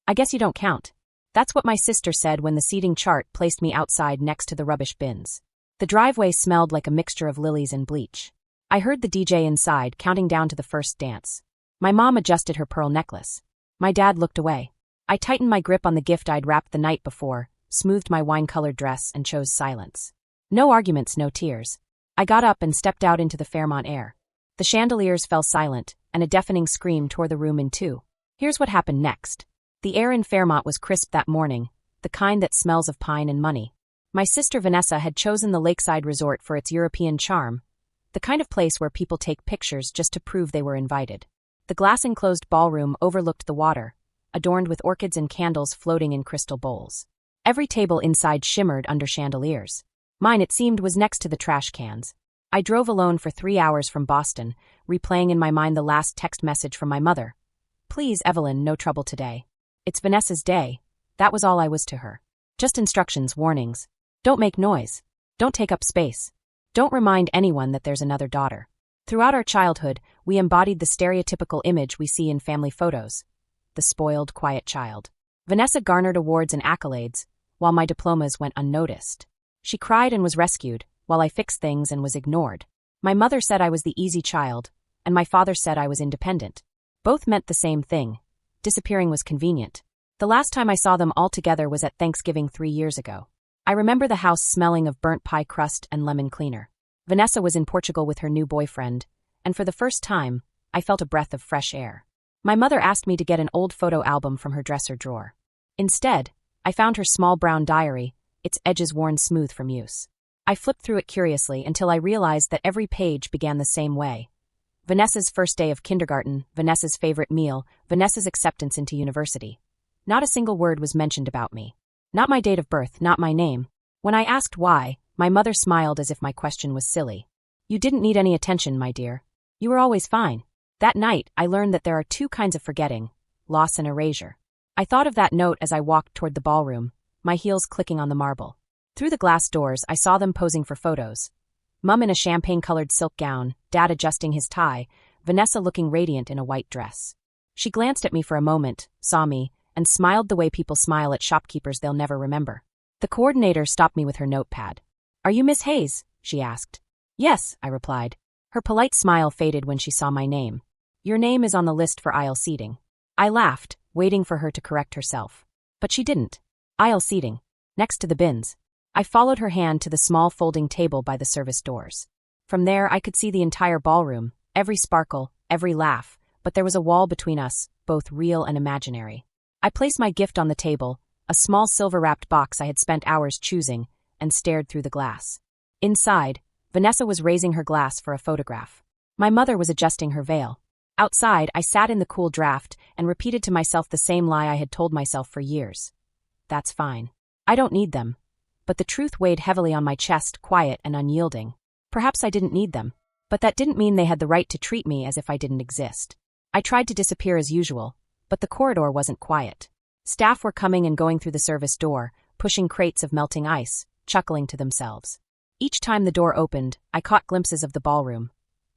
I guess you don't count. That's what my sister said when the seating chart placed me outside next to the rubbish bins. The driveway smelled like a mixture of lilies and bleach. I heard the DJ inside counting down to the first dance. My mom adjusted her pearl necklace. My dad looked away. I tightened my grip on the gift I'd wrapped the night before, smoothed my wine-colored dress, and chose silence. No arguments, no tears. I got up and stepped out into the Fairmont air. The chandeliers fell silent, and a deafening scream tore the room in two. Here's what happened next. The air in Fairmont was crisp that morning, the kind that smells of pine and money. My sister Vanessa had chosen the lakeside resort for its European charm, the kind of place where people take pictures just to prove they were invited. The glass-enclosed ballroom overlooked the water, adorned with orchids and candles floating in crystal bowls. Every table inside shimmered under chandeliers. Mine, it seemed, was next to the trash cans. I drove alone for 3 hours from Boston, replaying in my mind the last text message from my mother. Please, Evelyn, no trouble today. It's Vanessa's day. That was all I was to her. Just instructions, warnings. Don't make noise. Don't take up space. Don't remind anyone that there's another daughter. Throughout our childhood, we embodied the stereotypical image we see in family photos. The spoiled, quiet child. Vanessa garnered awards and accolades, while my diplomas went unnoticed. She cried and was rescued, while I fixed things and was ignored. My mother said I was the easy child, and my father said I was independent. Both meant the same thing. Disappearing was convenient. The last time I saw them all together was at Thanksgiving 3 years ago. I remember the house smelling of burnt pie crust and lemon cleaner. Vanessa was in Portugal with her new boyfriend, and for the first time, I felt a breath of fresh air. My mother asked me to get an old photo album from her dresser drawer. Instead, I found her small brown diary, its edges worn smooth from use. I flipped through it curiously until I realized that every page began the same way. Vanessa's first day of kindergarten, Vanessa's favorite meal, Vanessa's acceptance into university. Not a single word was mentioned about me. Not my date of birth, not my name. When I asked why, my mother smiled as if my question was silly. You didn't need any attention, my dear. You were always fine. That night, I learned that there are 2 kinds of forgetting, loss and erasure. I thought of that note as I walked toward the ballroom, my heels clicking on the marble. Through the glass doors, I saw them posing for photos. Mum in a champagne-colored silk gown, Dad adjusting his tie, Vanessa looking radiant in a white dress. She glanced at me for a moment, saw me, and smiled the way people smile at shopkeepers they'll never remember. The coordinator stopped me with her notepad. Are you Miss Hayes? She asked. Yes, I replied. Her polite smile faded when she saw my name. Your name is on the list for aisle seating. I laughed, waiting for her to correct herself. But she didn't. Aisle seating. Next to the bins. I followed her hand to the small folding table by the service doors. From there I could see the entire ballroom, every sparkle, every laugh, but there was a wall between us, both real and imaginary. I placed my gift on the table, a small silver-wrapped box I had spent hours choosing, and stared through the glass. Inside, Vanessa was raising her glass for a photograph. My mother was adjusting her veil. Outside, I sat in the cool draft and repeated to myself the same lie I had told myself for years. That's fine. I don't need them. But the truth weighed heavily on my chest, quiet and unyielding. Perhaps I didn't need them, but that didn't mean they had the right to treat me as if I didn't exist. I tried to disappear as usual, but the corridor wasn't quiet. Staff were coming and going through the service door, pushing crates of melting ice, chuckling to themselves. Each time the door opened, I caught glimpses of the ballroom.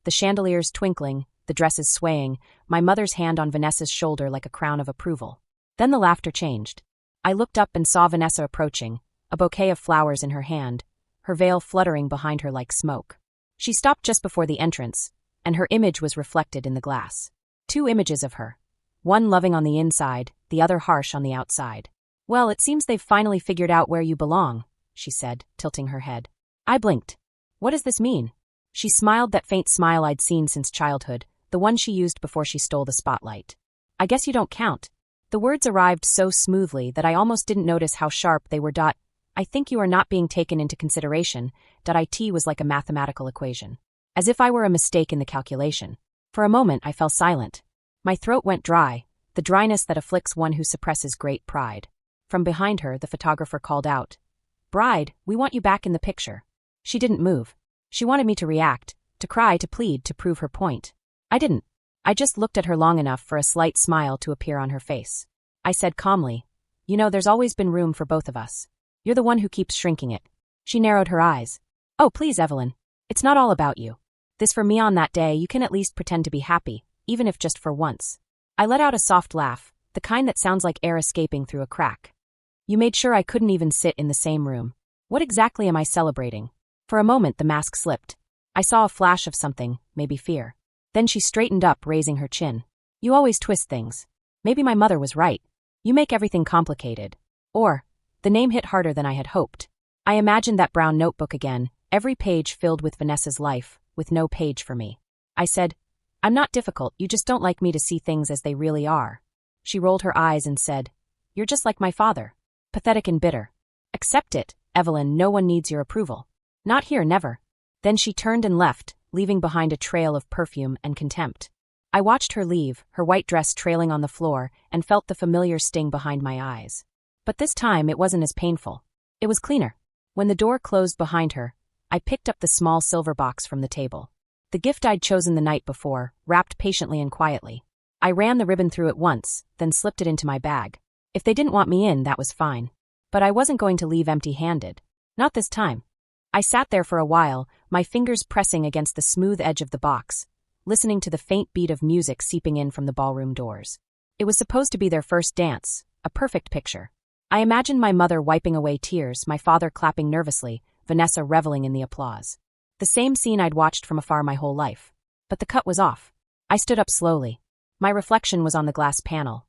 The chandeliers twinkling, the dresses swaying, my mother's hand on Vanessa's shoulder like a crown of approval. Then the laughter changed. I looked up and saw Vanessa approaching, a bouquet of flowers in her hand, her veil fluttering behind her like smoke. She stopped just before the entrance, and her image was reflected in the glass. 2 images of her. One loving on the inside, the other harsh on the outside. Well, it seems they've finally figured out where you belong, she said, tilting her head. I blinked. What does this mean? She smiled, that faint smile I'd seen since childhood, the one she used before she stole the spotlight. I guess you don't count. The words arrived so smoothly that I almost didn't notice how sharp they were. I think you are not being taken into consideration. It was like a mathematical equation. As if I were a mistake in the calculation. For a moment I fell silent. My throat went dry, the dryness that afflicts one who suppresses great pride. From behind her, the photographer called out, Bride, we want you back in the picture. She didn't move. She wanted me to react, to cry, to plead, to prove her point. I didn't. I just looked at her long enough for a slight smile to appear on her face. I said calmly, You know, there's always been room for both of us. You're the one who keeps shrinking it. She narrowed her eyes. Oh, please, Evelyn. It's not all about you. This for me on that day, you can at least pretend to be happy, even if just for once. I let out a soft laugh, the kind that sounds like air escaping through a crack. You made sure I couldn't even sit in the same room. What exactly am I celebrating? For a moment the mask slipped. I saw a flash of something, maybe fear. Then she straightened up, raising her chin. You always twist things. Maybe my mother was right. You make everything complicated. Or, the name hit harder than I had hoped. I imagined that brown notebook again, every page filled with Vanessa's life, with no page for me. I said, I'm not difficult, you just don't like me to see things as they really are. She rolled her eyes and said, You're just like my father. Pathetic and bitter. Accept it, Evelyn, no one needs your approval. Not here, never. Then she turned and left, leaving behind a trail of perfume and contempt. I watched her leave, her white dress trailing on the floor, and felt the familiar sting behind my eyes. But this time it wasn't as painful. It was cleaner. When the door closed behind her, I picked up the small silver box from the table. The gift I'd chosen the night before, wrapped patiently and quietly. I ran the ribbon through it once, then slipped it into my bag. If they didn't want me in, that was fine. But I wasn't going to leave empty-handed. Not this time. I sat there for a while, my fingers pressing against the smooth edge of the box, listening to the faint beat of music seeping in from the ballroom doors. It was supposed to be their first dance, a perfect picture. I imagined my mother wiping away tears, my father clapping nervously, Vanessa reveling in the applause. The same scene I'd watched from afar my whole life. But the cut was off. I stood up slowly. My reflection was on the glass panel.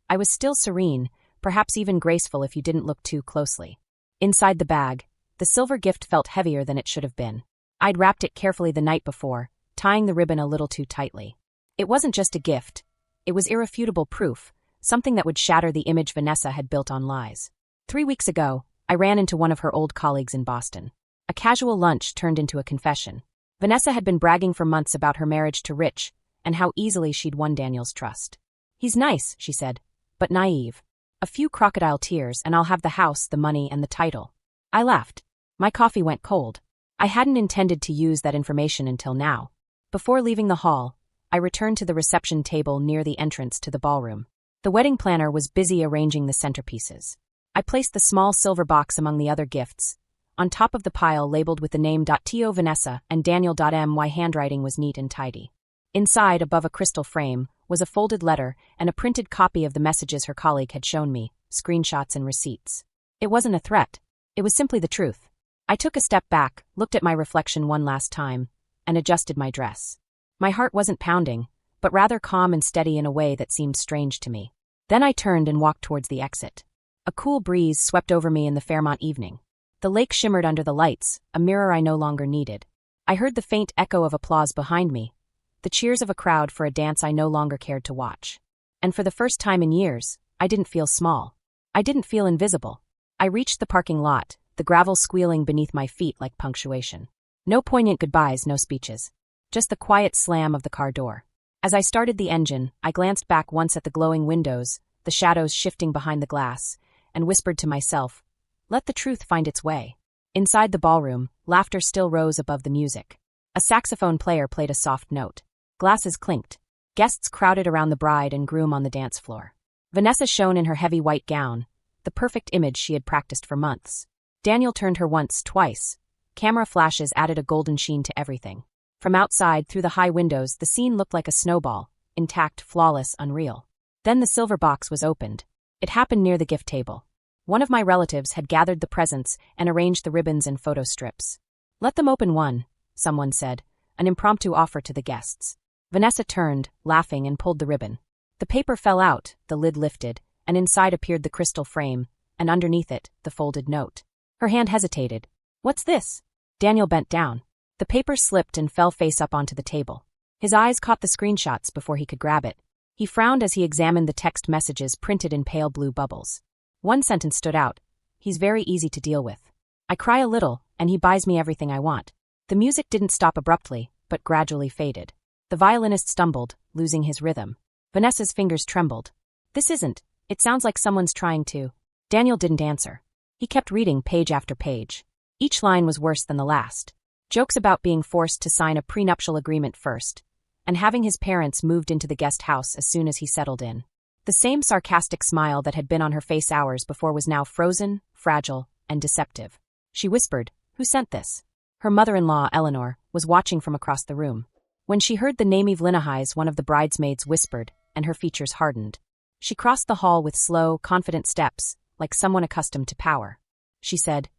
I was still serene, perhaps even graceful if you didn't look too closely. Inside the bag, the silver gift felt heavier than it should have been. I'd wrapped it carefully the night before, tying the ribbon a little too tightly. It wasn't just a gift. It was irrefutable proof, something that would shatter the image Vanessa had built on lies. 3 weeks ago, I ran into one of her old colleagues in Boston. A casual lunch turned into a confession. Vanessa had been bragging for months about her marriage to Rich and how easily she'd won Daniel's trust. He's nice, she said, but naive. A few crocodile tears and I'll have the house, the money, and the title. I laughed. My coffee went cold. I hadn't intended to use that information until now. Before leaving the hall, I returned to the reception table near the entrance to the ballroom. The wedding planner was busy arranging the centerpieces. I placed the small silver box among the other gifts. On top of the pile labeled with the name .to Vanessa and Daniel.my handwriting was neat and tidy. Inside, above a crystal frame, was a folded letter and a printed copy of the messages her colleague had shown me, screenshots and receipts. It wasn't a threat. It was simply the truth. I took a step back, looked at my reflection one last time, and adjusted my dress. My heart wasn't pounding, but rather calm and steady in a way that seemed strange to me. Then I turned and walked towards the exit. A cool breeze swept over me in the Fairmont evening. The lake shimmered under the lights, a mirror I no longer needed. I heard the faint echo of applause behind me, the cheers of a crowd for a dance I no longer cared to watch. And for the first time in years, I didn't feel small. I didn't feel invisible. I reached the parking lot, the gravel squealing beneath my feet like punctuation. No poignant goodbyes, no speeches. Just the quiet slam of the car door. As I started the engine, I glanced back once at the glowing windows, the shadows shifting behind the glass, and whispered to myself, let the truth find its way. Inside the ballroom, laughter still rose above the music. A saxophone player played a soft note. Glasses clinked. Guests crowded around the bride and groom on the dance floor. Vanessa shone in her heavy white gown, the perfect image she had practiced for months. Daniel turned her once, twice. Camera flashes added a golden sheen to everything. From outside, through the high windows, the scene looked like a snowball, intact, flawless, unreal. Then the silver box was opened. It happened near the gift table. One of my relatives had gathered the presents and arranged the ribbons and photo strips. Let them open one, someone said, an impromptu offer to the guests. Vanessa turned, laughing, and pulled the ribbon. The paper fell out, the lid lifted, and inside appeared the crystal frame, and underneath it, the folded note. Her hand hesitated. What's this? Daniel bent down. The paper slipped and fell face up onto the table. His eyes caught the screenshots before he could grab it. He frowned as he examined the text messages printed in pale blue bubbles. One sentence stood out. He's very easy to deal with. I cry a little, and he buys me everything I want. The music didn't stop abruptly, but gradually faded. The violinist stumbled, losing his rhythm. Vanessa's fingers trembled. This isn't. It sounds like someone's trying to. Daniel didn't answer. He kept reading page after page. Each line was worse than the last. Jokes about being forced to sign a prenuptial agreement first, and having his parents moved into the guest house as soon as he settled in. The same sarcastic smile that had been on her face hours before was now frozen, fragile, and deceptive. She whispered, "Who sent this?" Her mother-in-law, Eleanor, was watching from across the room. When she heard the name Evelynahis, one of the bridesmaids whispered, and her features hardened. She crossed the hall with slow, confident steps, like someone accustomed to power. She said,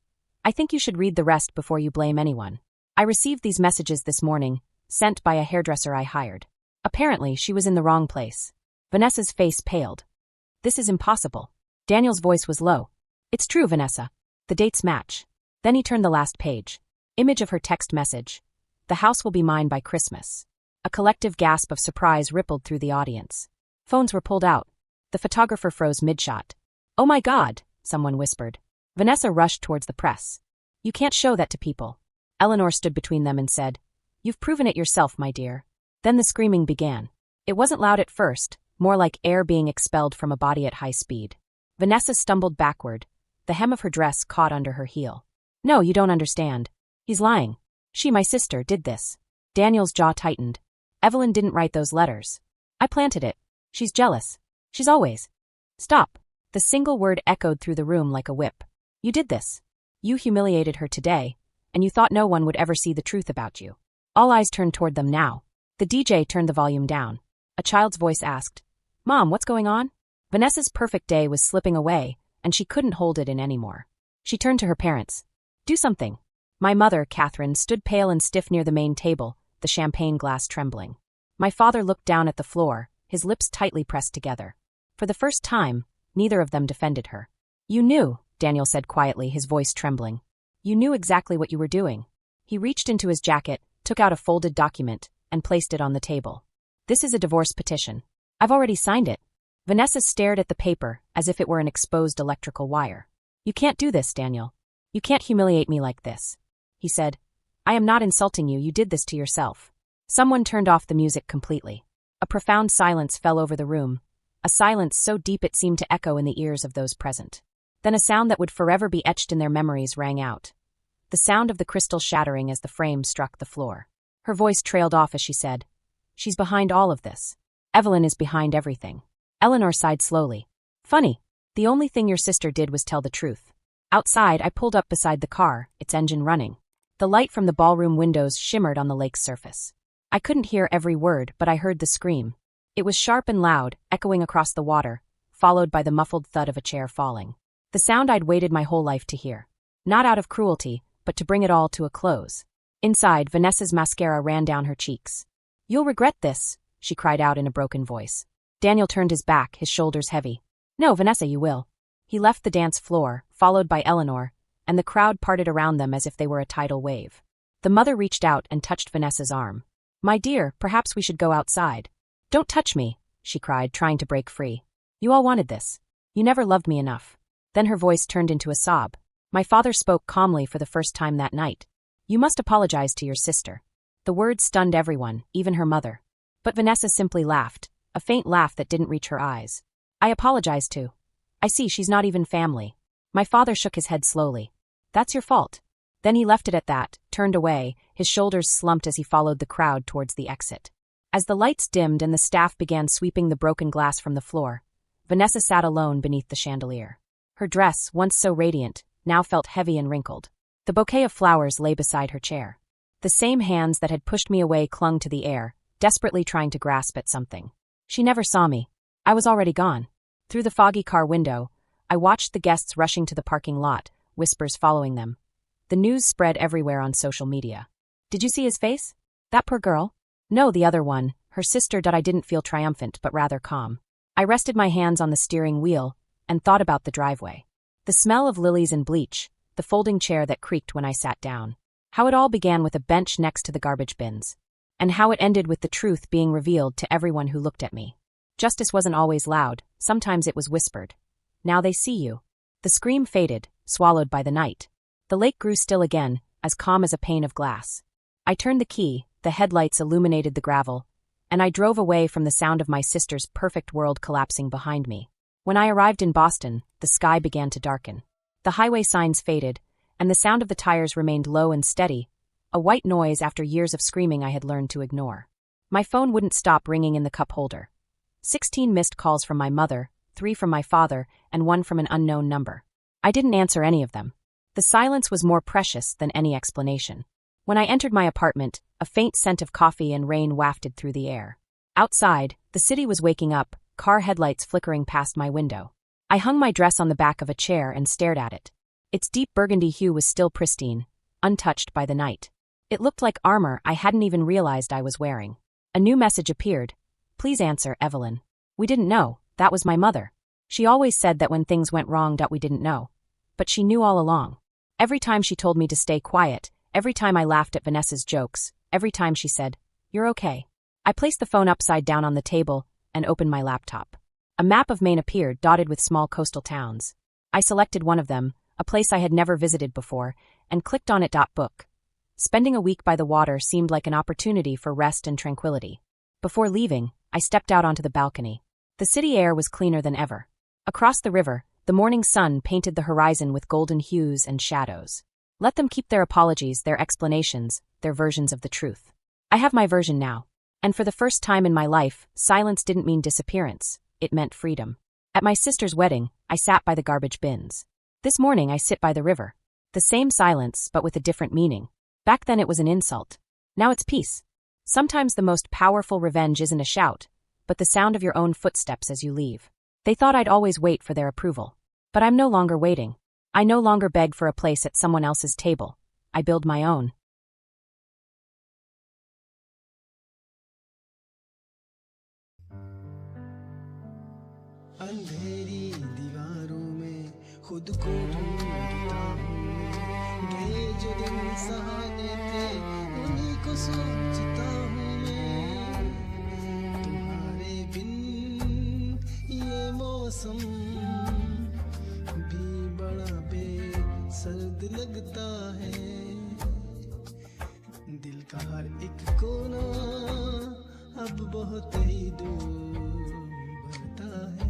"I think you should read the rest before you blame anyone. I received these messages this morning, sent by a hairdresser I hired. Apparently, she was in the wrong place." Vanessa's face paled. "This is impossible." Daniel's voice was low. "It's true, Vanessa. The dates match." Then he turned the last page. Image of her text message. "The house will be mine by Christmas." A collective gasp of surprise rippled through the audience. Phones were pulled out. The photographer froze mid-shot. "Oh my God," someone whispered. Vanessa rushed towards the press. "You can't show that to people." Eleanor stood between them and said, "You've proven it yourself, my dear." Then the screaming began. It wasn't loud at first, more like air being expelled from a body at high speed. Vanessa stumbled backward. The hem of her dress caught under her heel. "No, you don't understand. He's lying. She, my sister, did this." Daniel's jaw tightened. "Evelyn didn't write those letters. I planted it. She's jealous. She's always." "Stop." The single word echoed through the room like a whip. "You did this. You humiliated her today, and you thought no one would ever see the truth about you." All eyes turned toward them now. The DJ turned the volume down. A child's voice asked, "Mom, what's going on?" Vanessa's perfect day was slipping away, and she couldn't hold it in anymore. She turned to her parents. "Do something." My mother, Catherine, stood pale and stiff near the main table, the champagne glass trembling. My father looked down at the floor, his lips tightly pressed together. For the first time, neither of them defended her. "You knew," Daniel said quietly, his voice trembling. "You knew exactly what you were doing." He reached into his jacket, took out a folded document, and placed it on the table. "This is a divorce petition. I've already signed it." Vanessa stared at the paper as if it were an exposed electrical wire. "You can't do this, Daniel. You can't humiliate me like this." He said, "I am not insulting you, you did this to yourself." Someone turned off the music completely. A profound silence fell over the room, a silence so deep it seemed to echo in the ears of those present. Then a sound that would forever be etched in their memories rang out. The sound of the crystal shattering as the frame struck the floor. Her voice trailed off as she said, "She's behind all of this. Evelyn is behind everything." Eleanor sighed slowly. "Funny. The only thing your sister did was tell the truth." Outside, I pulled up beside the car, its engine running. The light from the ballroom windows shimmered on the lake's surface. I couldn't hear every word, but I heard the scream. It was sharp and loud, echoing across the water, followed by the muffled thud of a chair falling. The sound I'd waited my whole life to hear. Not out of cruelty, but to bring it all to a close. Inside, Vanessa's mascara ran down her cheeks. "You'll regret this," she cried out in a broken voice. Daniel turned his back, his shoulders heavy. "No, Vanessa, you will." He left the dance floor, followed by Eleanor, and the crowd parted around them as if they were a tidal wave. The mother reached out and touched Vanessa's arm. "My dear, perhaps we should go outside." "Don't touch me," she cried, trying to break free. "You all wanted this. You never loved me enough." Then her voice turned into a sob. My father spoke calmly for the first time that night. "You must apologize to your sister." The words stunned everyone, even her mother. But Vanessa simply laughed, a faint laugh that didn't reach her eyes. "I apologize too. I see she's not even family." My father shook his head slowly. "That's your fault." Then he left it at that, turned away, his shoulders slumped as he followed the crowd towards the exit. As the lights dimmed and the staff began sweeping the broken glass from the floor, Vanessa sat alone beneath the chandelier. Her dress, once so radiant, now felt heavy and wrinkled. The bouquet of flowers lay beside her chair. The same hands that had pushed me away clung to the air, desperately trying to grasp at something. She never saw me. I was already gone. Through the foggy car window, I watched the guests rushing to the parking lot, whispers following them. The news spread everywhere on social media. "Did you see his face? That poor girl?" "No, the other one, her sister." I didn't feel triumphant, but rather calm. I rested my hands on the steering wheel and thought about the driveway. The smell of lilies and bleach, the folding chair that creaked when I sat down. How it all began with a bench next to the garbage bins. And how it ended with the truth being revealed to everyone who looked at me. Justice wasn't always loud, sometimes it was whispered. "Now they see you." The scream faded, swallowed by the night. The lake grew still again, as calm as a pane of glass. I turned the key, the headlights illuminated the gravel, and I drove away from the sound of my sister's perfect world collapsing behind me. When I arrived in Boston, the sky began to darken. The highway signs faded, and the sound of the tires remained low and steady, a white noise after years of screaming I had learned to ignore. My phone wouldn't stop ringing in the cup holder. 16 missed calls from my mother, 3 from my father, and 1 from an unknown number. I didn't answer any of them. The silence was more precious than any explanation. When I entered my apartment, a faint scent of coffee and rain wafted through the air. Outside, the city was waking up, car headlights flickering past my window. I hung my dress on the back of a chair and stared at it. Its deep burgundy hue was still pristine, untouched by the night. It looked like armor I hadn't even realized I was wearing. A new message appeared. Please answer, Evelyn. We didn't know. That was my mother. She always said that when things went wrong, we didn't know. But she knew all along. Every time she told me to stay quiet, every time I laughed at Vanessa's jokes, every time she said, "You're okay." I placed the phone upside down on the table and opened my laptop. A map of Maine appeared, dotted with small coastal towns. I selected one of them, a place I had never visited before, and clicked on it. Book. Spending a week by the water seemed like an opportunity for rest and tranquility. Before leaving, I stepped out onto the balcony. The city air was cleaner than ever. Across the river, the morning sun painted the horizon with golden hues and shadows. Let them keep their apologies, their explanations, their versions of the truth. I have my version now. And for the first time in my life, silence didn't mean disappearance. It meant freedom. At my sister's wedding, I sat by the garbage bins. This morning I sit by the river. The same silence, but with a different meaning. Back then it was an insult. Now it's peace. Sometimes the most powerful revenge isn't a shout, but the sound of your own footsteps as you leave. They thought I'd always wait for their approval. But I'm no longer waiting. I no longer beg for a place at someone else's table. I build my own. अंधेरी दीवारों में खुद को ढूंढता हूँ मैं। ये जो दिन सहाने थे उन्हीं को सोचता हूँ मैं। तुम्हारे बिन ये मौसम भी बड़ा बेसर्द लगता है। दिल का हर एक कोना अब बहुत ही दूर भरता है।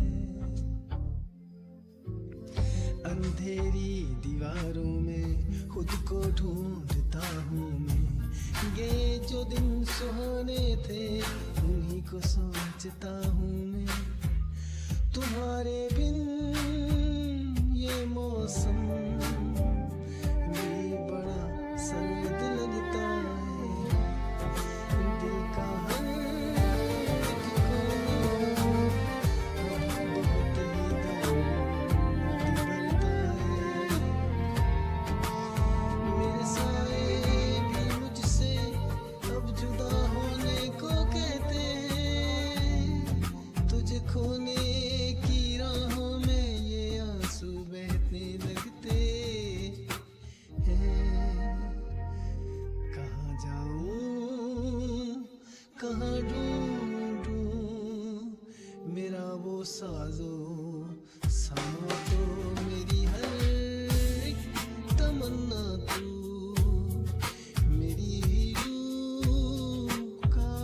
अंधेरी दीवारों में खुद को ढूंढता हूँ मैं। ये जो दिन सुहाने थे उन्हीं को सोचता हूँ मैं। तुम्हारे बिन ये मौसम भी बड़ा सर्द लगता है। दिल का हर एक कोना बहुत ही दर्द भरता है। मेरे साए भी मुझसे अब जुदा होने को कहते हैं। तुझे खोने की राहों में ये आंसू बहने लगते हैं। कहाँ जाऊं कहाँ ढूंढूं मेरा वो साजो सामा तो मेरी हर एक तमन्ना तू मेरी ही रूह का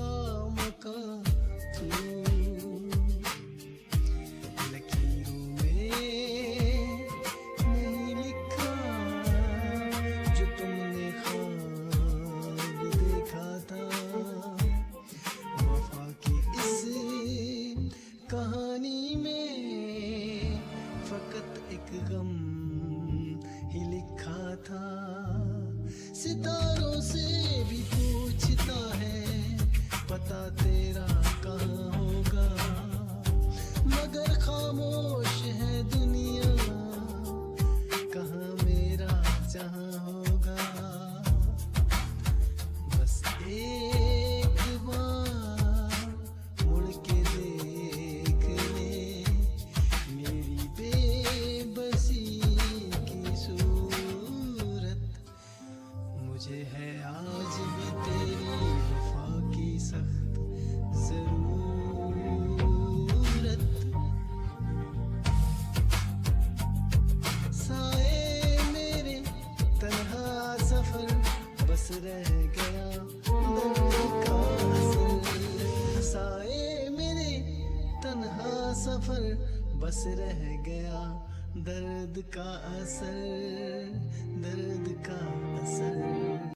मका तू। लकीरों में नहीं लिखा जो तुमने ख्वाब देखा था। वफा की इस कहानी में फकत एक गम ही लिखा था। सितारों से भी पूछता है पता तेरा कहाँ होगा, मगर खामोश है दुनिया कहाँ मेरा जहाँ होगा। बस एक बार मुड़ के देख ले मेरी बेबसी की सूरत। मुझे है आज भी तेरी वफा की सख्त जरूरत। साए मेरे तन्हा सफर बस रह गया दर्द का असर। साए मेरे तन्हा सफर बस रह गया दर्द का असर, दर्द का असर।